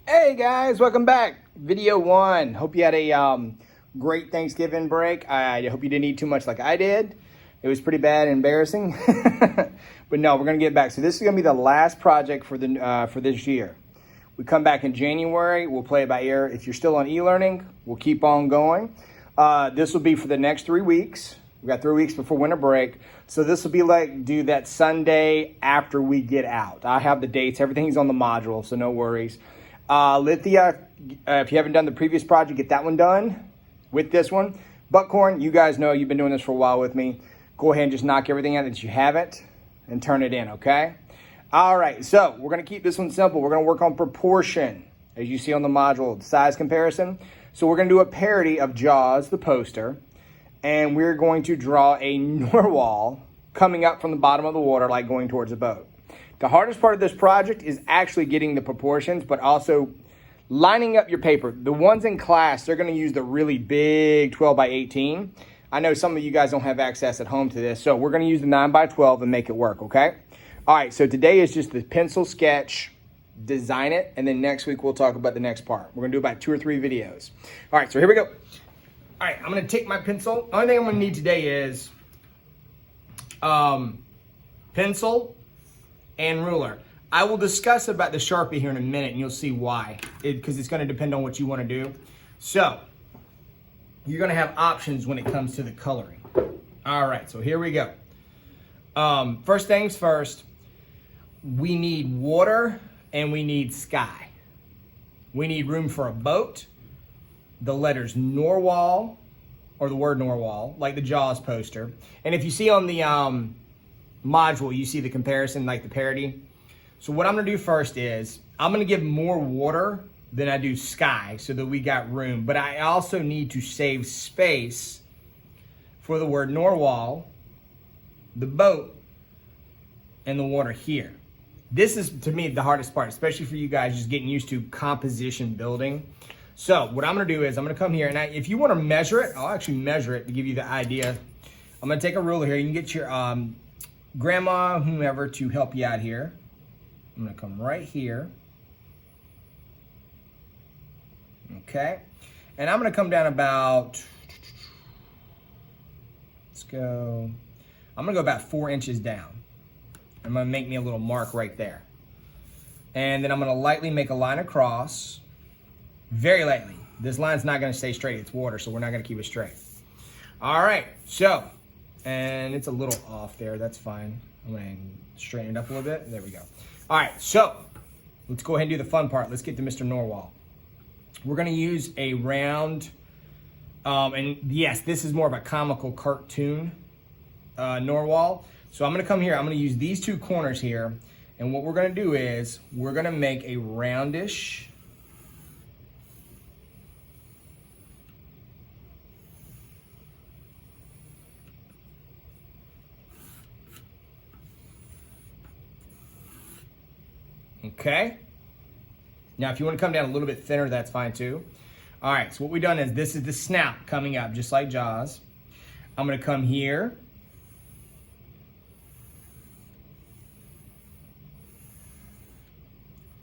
Hey guys, welcome back. Video one. Hope you had a great Thanksgiving break. I hope you didn't eat too much like I did. It was pretty bad and embarrassing. But no, we're gonna get back. So this is gonna be the last project for this year. We come back in January. We'll play it by ear. If you're still on e-learning, we'll keep on going. This will be for the next 3 weeks. We got 3 weeks before winter break. So this will be like do that Sunday after we get out. I have the dates. Everything's on the module, so no worries. Lithia, if you haven't done the previous project, get that one done with this one. Buckhorn, you guys know you've been doing this for a while with me. Go ahead and just knock everything out that you haven't and turn it in, okay? All right, so we're going to keep this one simple. We're going to work on proportion, as you see on the module, size comparison. So we're going to do a parody of Jaws, the poster, and we're going to draw a narwhal coming up from the bottom of the water like going towards a boat. The hardest part of this project is actually getting the proportions, but also lining up your paper. The ones in class, they're going to use the really big 12 by 18. I know some of you guys don't have access at home to this, so we're going to use the 9 by 12 and make it work, okay? All right, so today is just the pencil sketch, design it, and then next week we'll talk about the next part. We're going to do about 2 or 3 videos. All right, so here we go. All right, I'm going to take my pencil. The only thing I'm going to need today is pencil and ruler. I will discuss about the Sharpie here in a minute, and you'll see why. Because it's going to depend on what you want to do. So, you're going to have options when it comes to the coloring. All right, so here we go. First things first, we need water and we need sky. We need room for a boat, the letters narwhal, or the word narwhal, like the Jaws poster. And if you see on the module, you see the comparison, like the parody. So what I'm gonna do first is, I'm gonna give more water than I do sky so that we got room. But I also need to save space for the word narwhal, the boat, and the water here. This is, to me, the hardest part, especially for you guys just getting used to composition building. So what I'm gonna do is, I'm gonna come here, and if you wanna measure it, I'll actually measure it to give you the idea. I'm gonna take a ruler here. You can get your grandma, whomever, to help you out here. I'm gonna come right here. Okay, and I'm gonna come down about, I'm gonna go about 4 inches down. I'm gonna make me a little mark right there. And then I'm gonna lightly make a line across, very lightly. This line's not gonna stay straight, it's water, so we're not gonna keep it straight. All right, so, and it's a little off there, that's fine. I'm gonna straighten it up a little bit, there we go. All right, so, let's go ahead and do the fun part. Let's get to Mr. Narwhal. We're gonna use a round, and yes, this is more of a comical cartoon narwhal. So I'm gonna come here, I'm gonna use these 2 corners here, and what we're gonna do is, we're gonna make a roundish okay? Now, if you want to come down a little bit thinner, that's fine too. All right, so what we've done is, this is the snout coming up, just like Jaws. I'm gonna come here.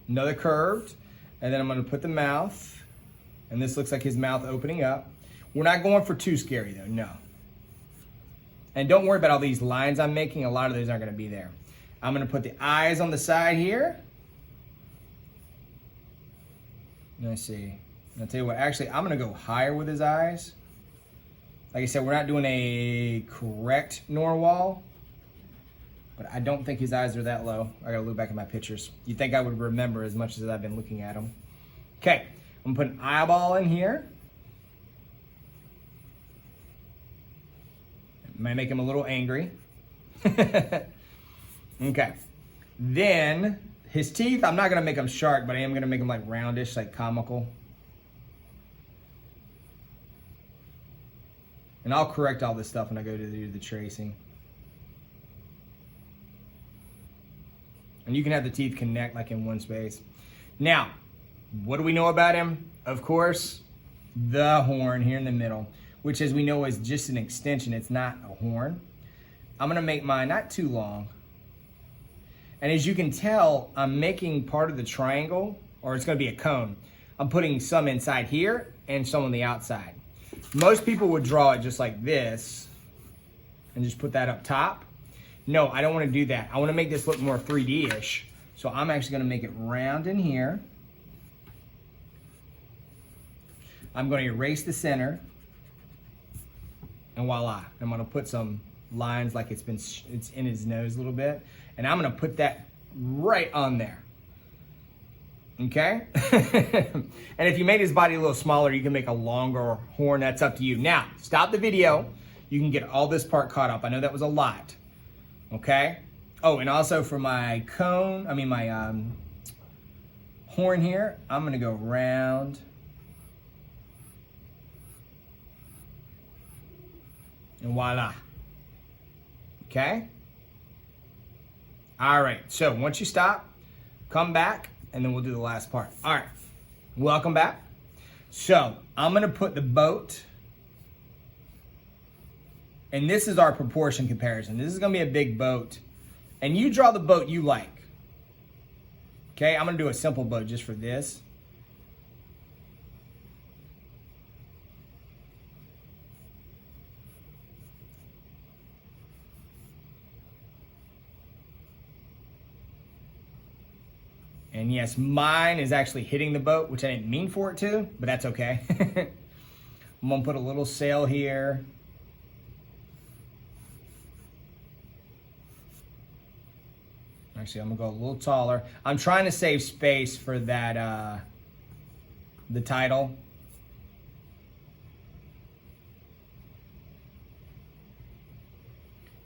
Another curved, and then I'm gonna put the mouth, and this looks like his mouth opening up. We're not going for too scary though, no. And don't worry about all these lines I'm making, a lot of those aren't gonna be there. I'm gonna put the eyes on the side here. Let's see. I'll tell you what, actually, I'm gonna go higher with his eyes. Like I said, we're not doing a correct narwhal, but I don't think his eyes are that low. I gotta look back at my pictures. You'd think I would remember as much as I've been looking at them. Okay, I'm gonna put an eyeball in here. Might make him a little angry. Okay, then his teeth, I'm not gonna make them sharp, but I am gonna make them like roundish, like comical. And I'll correct all this stuff when I go to do the tracing. And you can have the teeth connect like in one space. Now, what do we know about him? Of course, the horn here in the middle, which as we know is just an extension, it's not a horn. I'm gonna make mine not too long. And as you can tell, I'm making part of the triangle or it's gonna be a cone. I'm putting some inside here and some on the outside. Most people would draw it just like this and just put that up top. No, I don't wanna do that. I wanna make this look more 3D-ish. So I'm actually gonna make it round in here. I'm gonna erase the center, and voila. I'm gonna put some lines like it's in his nose a little bit, and I'm gonna put that right on there. Okay? And if you made his body a little smaller, you can make a longer horn. That's up to you. Now, stop the video. You can get all this part caught up. I know that was a lot. Okay? Oh, and also for my cone, my horn here, I'm gonna go round. And voila. Okay? All right, so once you stop, come back, and then we'll do the last part. All right, welcome back. So I'm gonna put the boat, and this is our proportion comparison. This is gonna be a big boat, and you draw the boat you like. Okay, I'm gonna do a simple boat just for this. And yes, mine is actually hitting the boat, which I didn't mean for it to, but that's okay. I'm gonna put a little sail here. Actually, I'm gonna go a little taller. I'm trying to save space for that, the title.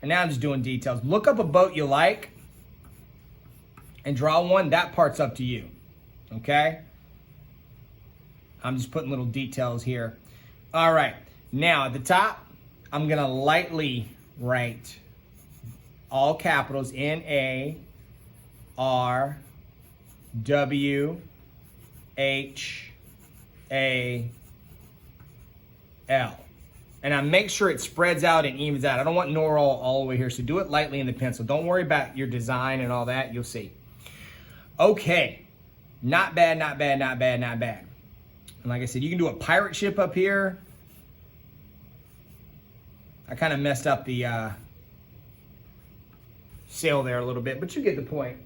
And now I'm just doing details. Look up a boat you like and draw one. That part's up to you, okay? I'm just putting little details here. All right, now at the top, I'm gonna lightly write all capitals N-A-R-W-H-A-L. And I make sure it spreads out and evens out. I don't want Narwhal all the way here, so do it lightly in the pencil. Don't worry about your design and all that, you'll see. Okay, not bad, not bad, not bad, not bad. And like I said, you can do a pirate ship up here. I kind of messed up the sail there a little bit, but you get the point.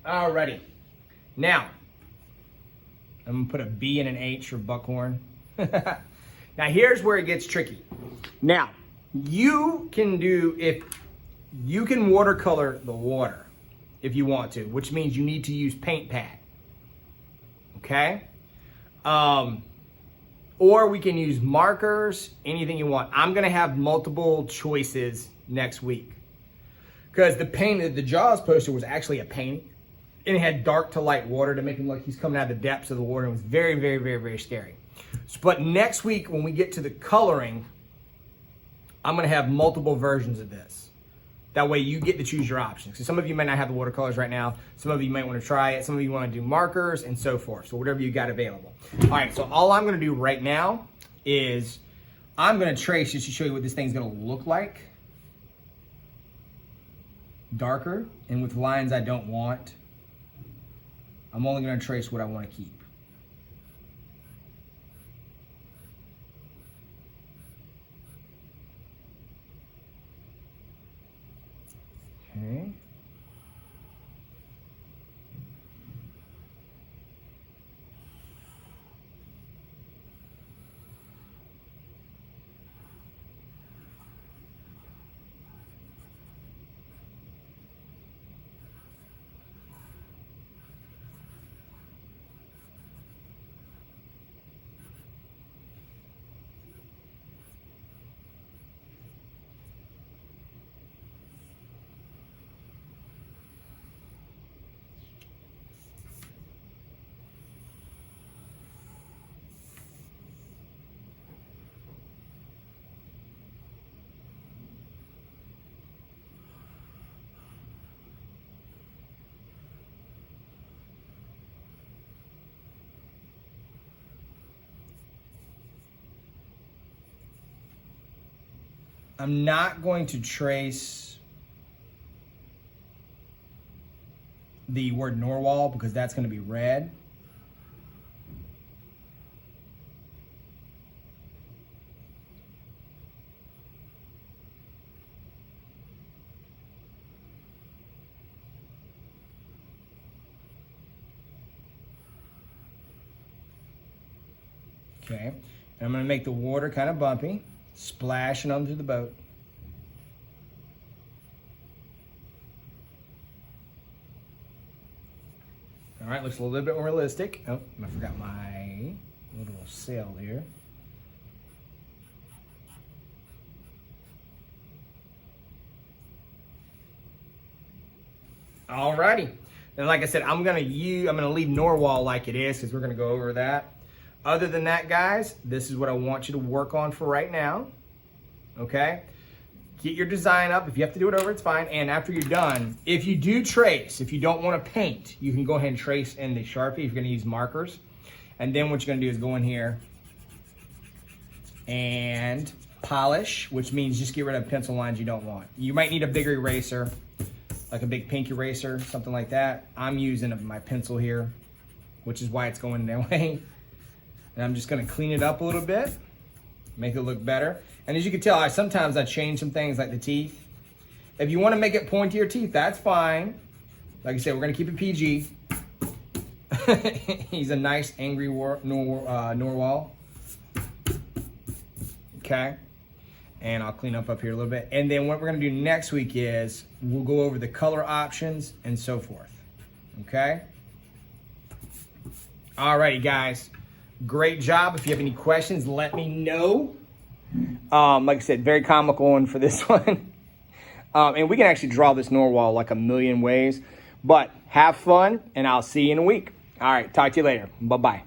Alrighty. Now, I'm gonna put a B and an H for buckhorn. Now here's where it gets tricky. Now, you can watercolor the water if you want to, which means you need to use paint pad, okay? Or we can use markers, anything you want. I'm gonna have multiple choices next week because the Jaws poster was actually a painting, and it had dark to light water to make him look he's coming out of the depths of the water. It was very, very, very, very scary. But next week, when we get to the coloring, I'm gonna have multiple versions of this. That way you get to choose your options. So some of you may not have the watercolors right now. Some of you might want to try it. Some of you want to do markers and so forth. So whatever you got available. All right, so all I'm gonna do right now is I'm gonna trace just to show you what this thing's gonna look like. Darker and with lines I don't want. I'm only gonna trace what I want to keep. Okay. I'm not going to trace the word Narwhal because that's going to be red. Okay, and I'm gonna make the water kind of bumpy, splashing onto the boat. All right, looks a little bit more realistic. Oh, I forgot my little sail here. Alrighty, and like I said, I'm gonna leave Narwhal like it is because we're gonna go over that. Other than that, guys, this is what I want you to work on for right now. Okay, get your design up. If you have to do it over, it's fine. And after you're done, if you do trace, if you don't want to paint, you can go ahead and trace in the Sharpie if you're gonna use markers. And then what you're gonna do is go in here and polish, which means just get rid of pencil lines you don't want. You might need a bigger eraser, like a big pink eraser, something like that. I'm using my pencil here, which is why it's going that way. And I'm just gonna clean it up a little bit, make it look better. And as you can tell, sometimes I change some things like the teeth. If you wanna make it pointier teeth, that's fine. Like I said, we're gonna keep it PG. He's a nice, angry Narwhal. Okay. And I'll clean up here a little bit. And then what we're gonna do next week is we'll go over the color options and so forth, okay? Alrighty, guys, great job. If you have any questions, let me know. Like I said, very comical one for this one. And we can actually draw this Narwhal like a million ways, but have fun and I'll see you in a week. All right, talk to you later. Bye-bye.